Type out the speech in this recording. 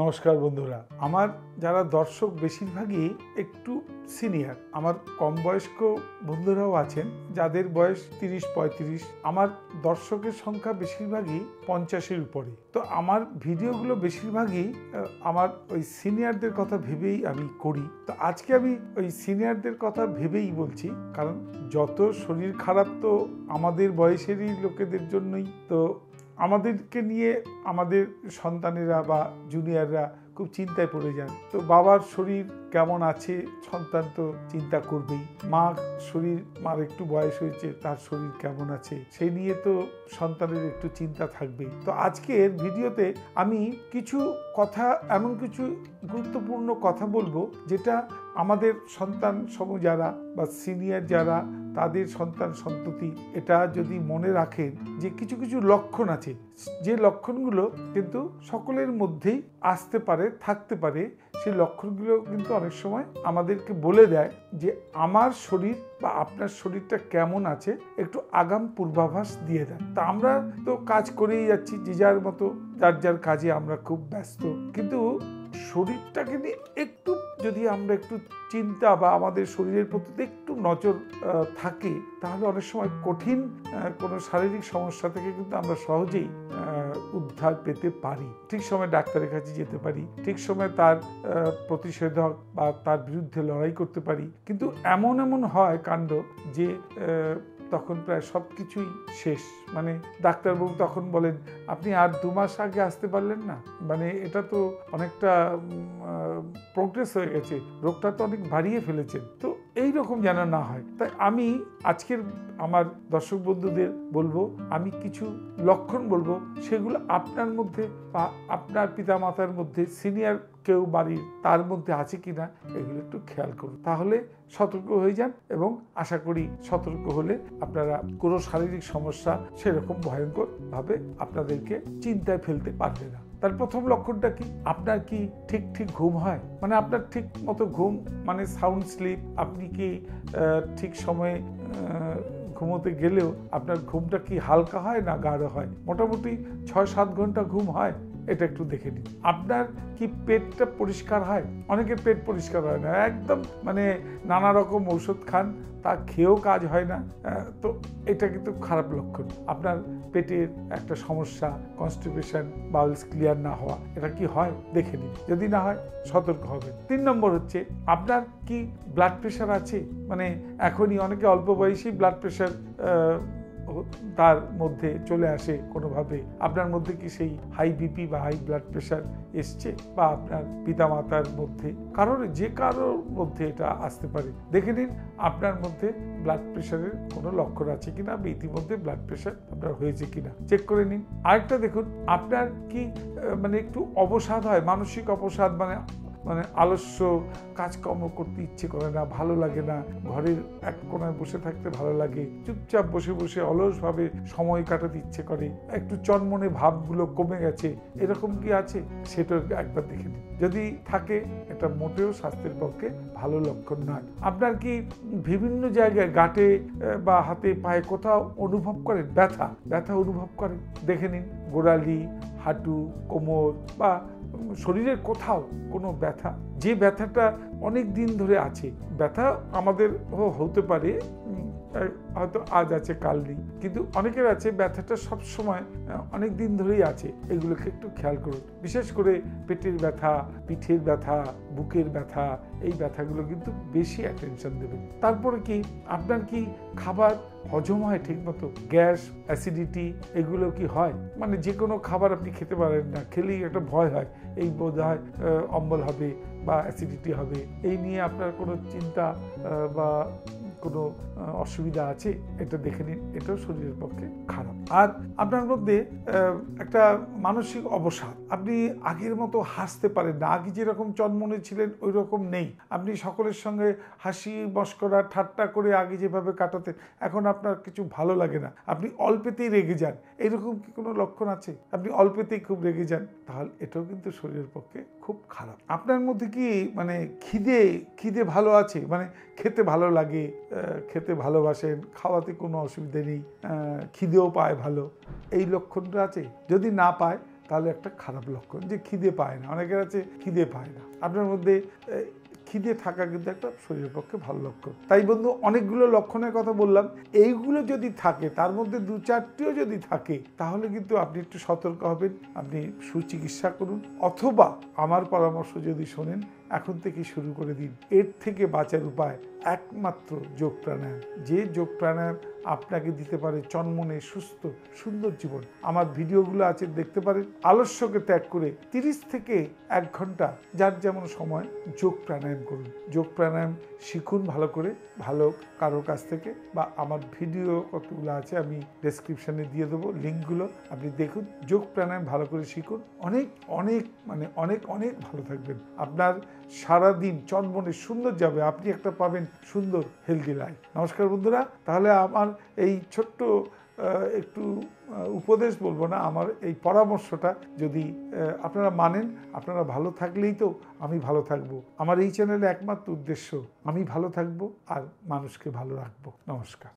নমস্কার বন্ধুরা, আমার যারা দর্শক বেশিরভাগই একটু সিনিয়র। আমার কম বয়স্ক বন্ধুরাও আছেন যাদের বয়স 30-35। আমার দর্শকের সংখ্যা বেশিরভাগই 50-এর উপরে। তো আমার ভিডিওগুলো বেশিরভাগই আমার ওই সিনিয়রদের কথা ভেবেই আমি করি। তো আজকে আমি ওই সিনিয়রদের কথা ভেবেই বলছি, কারণ যত শরীর খারাপ তো আমাদের বয়সেরই লোকেদের জন্যই। তো আমাদেরকে নিয়ে আমাদের সন্তানেরা বা জুনিয়ররা খুব চিন্তায় পড়ে যান। তো বাবার শরীর কেমন আছে সন্তান তো চিন্তা করবেই, মার শরীর, মার একটু বয়স হয়েছে তার শরীর কেমন আছে সেই নিয়ে তো সন্তানের একটু চিন্তা থাকবেই। তো আজকের ভিডিওতে আমি কিছু কথা, এমন কিছু গুরুত্বপূর্ণ কথা বলবো যেটা আমাদের সন্তান সম যারা বা সিনিয়র যারা, তাদের সন্তান সন্ততি এটা যদি মনে রাখেন যে কিছু কিছু লক্ষণ আছে, যে লক্ষণগুলো কিন্তু সকলের মধ্যেই আসতে পারে, থাকতে পারে, সেই লক্ষণগুলো কিন্তু অনেক সময় আমাদেরকে বলে দেয় যে আমার শরীর বা আপনার শরীরটা কেমন আছে, একটু আগাম পূর্বাভাস দিয়ে দেয়। তা আমরা তো কাজ করেই যাচ্ছি, যে যার মতো যার যার কাজে আমরা খুব ব্যস্ত, কিন্তু শরীরটাকে নিয়ে একটু যদি আমরা একটু চিন্তা বা আমাদের শরীরের প্রতি একটু নজর থাকে, তাহলে অনেক সময় কঠিন কোনো শারীরিক সমস্যা থেকে কিন্তু আমরা সহজেই উদ্ধার পেতে পারি। ঠিক সময় ডাক্তারের কাছে যেতে পারি, ঠিক সময় তার প্রতিষেধক বা তার বিরুদ্ধে লড়াই করতে পারি। কিন্তু এমন এমন হয় কাণ্ড যে তখন প্রায় সব কিছুই শেষ। মানে ডাক্তারবাবু তখন বলেন, আপনি আর 2 মাস আগে আসতে পারলেন না, মানে এটা তো অনেকটা প্রোগ্রেস হয়ে গেছে, রোগটা তো অনেক বাড়িয়ে ফেলেছেন। তো এই রকম যেন না হয়, তাই আমি আজকের আমার দর্শক বন্ধুদের বলবো, আমি কিছু লক্ষণ বলবো, সেগুলো আপনার মধ্যে বা আপনার পিতামাতার মধ্যে সিনিয়র কেউ বাড়ির তার মধ্যে আছে কিনা এগুলো একটু খেয়াল করুন, তাহলে সতর্ক হয়ে যান। এবং আশা করি সতর্ক হলে আপনারা কোনো শারীরিক সমস্যা সেরকম ভয়ঙ্কর ভাবে আপনাদেরকে চিন্তায় ফেলতে পারবে না। তার প্রথম লক্ষণটা কি? আপনার কি ঠিক ঘুম হয়? মানে আপনার ঠিক মতো ঘুম, মানে সাউন্ড স্লিপ, আপনি কি ঠিক সময়ে ঘুমোতে গেলেও আপনার ঘুমটা কি হালকা হয় না গাঢ় হয়? মোটামুটি 6-7 ঘন্টা ঘুম হয়, এটা একটু দেখে নিন। আপনার কি পেটটা পরিষ্কার হয়? অনেকের পেট পরিষ্কার হয় না, একদম মানে নানা রকম ঔষধ খান, তা খেয়েও কাজ হয় না। তো এটা কিন্তু খারাপ লক্ষণ। আপনার পেটের একটা সমস্যা, কনস্টিপেশন, বাউলস ক্লিয়ার না হওয়া, এটা কি হয় দেখে নিন। যদি না হয় সতর্ক হবে। 3 নম্বর হচ্ছে, আপনার কি ব্লাড প্রেশার আছে? মানে এখনই অনেকে অল্প বয়সেই ব্লাড প্রেশার তার মধ্যে চলে আসে কোনোভাবে। আপনার মধ্যে কি সেই হাই বিপি বা হাই ব্লাড প্রেশার এসছে? বা আপনার পিতামাতার মধ্যে যে কারোর মধ্যে এটা আসতে পারে। দেখে নিন আপনার মধ্যে ব্লাড প্রেশারের কোনো লক্ষণ আছে কিনা, বা ইতিমধ্যে ব্লাড প্রেশার আপনার হয়েছে কিনা চেক করে নিন। আরেকটা দেখুন, আপনার কি মানে একটু অবসাদ হয়, মানসিক অবসাদ, মানে আলস্য, কাজকর্ম করতে ইচ্ছে করে না, ভালো লাগে না, ঘরের এক কোণায় বসে থাকতে ভালো লাগে, চুপচাপ বসে বসে অলসভাবে সময় কাটাতে ইচ্ছে করে, একটু চনমনে ভাবগুলো কমে গেছে, এরকম কি আছে সেটা একবার দেখে নিন। যদি থাকে, এটা মোটেও স্বাস্থ্যের পক্ষে ভালো লক্ষণ নয়। আপনার কি বিভিন্ন জায়গায় গাঁটে বা হাতে পায়ে কোথাও অনুভব করেন ব্যথা অনুভব করেন? দেখে নিন। গোড়ালি, হাঁটু, কোমর বা শরীরের কোথাও কোনো ব্যথা, যে ব্যথাটা অনেক দিন ধরে আছে। ব্যথা আমাদের হতে পারে, হয়তো আজ আছে কাল নেই, কিন্তু অনেকের আছে ব্যথাটা সব সময় অনেক দিন ধরেই আছে। এগুলোকে একটু খেয়াল করুন। বিশেষ করে পেটের ব্যথা, পিঠের ব্যথা, বুকের ব্যথা, এই ব্যথাগুলো কিন্তু বেশি অ্যাটেনশন দেবেন। তারপরে কি, আপনার কি খাবার হজম হয় ঠিক মতো? গ্যাস, অ্যাসিডিটি এগুলো কি হয়? মানে যে কোনো খাবার আপনি খেতে পারেন না, খেলেই একটা ভয় হয়, এই বোধ হয় অম্বল হবে বা অ্যাসিডিটি হবে, এই নিয়ে আপনার কোনো চিন্তা বা কোনো অসুবিধা আছে, এটা দেখে নিন। এটাও শরীরের পক্ষে খারাপ। আর আপনার মধ্যে একটা মানসিক অবসাদ, আপনি আগের মতো হাসতে পারেন না, আগে যেরকম চনমনে ছিলেন ওই রকম নেই। আপনি সকলের সঙ্গে হাসি মশকরা ঠাট্টা করে আগে যেভাবে কাটাতেন, এখন আপনার কিছু ভালো লাগে না, আপনি অল্পেতেই রেগে যান, এরকম কি কোনো লক্ষণ আছে? আপনি অল্পেতেই খুব রেগে যান, তাহলে এটাও কিন্তু শরীরের পক্ষে খুব খারাপ। আপনার মধ্যে কি মানে খিদে ভালো আছে, মানে খেতে ভালো লাগে, খেতে ভালোবাসেন, খাওয়াতে কোনো অসুবিধা নেই, খিদেও পায় ভালো, এই লক্ষণটা আছে? যদি না পায়, তাহলে একটা খারাপ লক্ষণ, যে খিদে পায় না। অনেকের আছে খিদে পায় না, আপনার মধ্যে খিদে থাকা কিন্তু একটা শরীরের পক্ষে ভালো লক্ষণ। তাই বন্ধু, অনেকগুলো লক্ষণের কথা বললাম, এইগুলো যদি থাকে, তার মধ্যে 2-4টিও যদি থাকে, তাহলে কিন্তু আপনি একটু সতর্ক হবেন, আপনি সুচিকিৎসা করুন, অথবা আমার পরামর্শ যদি শোনেন, এখন থেকে শুরু করে দিন। এর থেকে বাঁচার উপায় একমাত্র যোগ প্রাণায়াম। যে যোগ প্রাণায়াম আপনাকে দিতে পারে চনমনে সুস্থ সুন্দর জীবন। আমার ভিডিওগুলো আছে, দেখতে পারেন। আলস্যকে ত্যাগ করে 30 থেকে 1 ঘন্টা যার যেমন সময় যোগ প্রাণায়াম করুন। যোগ প্রাণায়াম শিখুন ভালো করে, ভালো কারোর কাছ থেকে, বা আমার ভিডিও কতগুলো আছে আমি ডেসক্রিপশনে দিয়ে দেবো লিঙ্কগুলো, আপনি দেখুন। যোগ প্রাণায়াম ভালো করে শিখুন, অনেক অনেক মানে অনেক অনেক ভালো থাকবেন। আপনার সারাদিন চনমনে সুন্দর যাবে, আপনি একটা পাবেন সুন্দর হেলদি লাইফ। নমস্কার বন্ধুরা, তাহলে আমার এই ছোট্ট একটু উপদেশ বলবো না, আমার এই পরামর্শটা যদি আপনারা মানেন, আপনারা ভালো থাকলেই তো আমি ভালো থাকবো। আমার এই চ্যানেলে একমাত্র উদ্দেশ্য আমি ভালো থাকবো আর মানুষকে ভালো রাখবো। নমস্কার।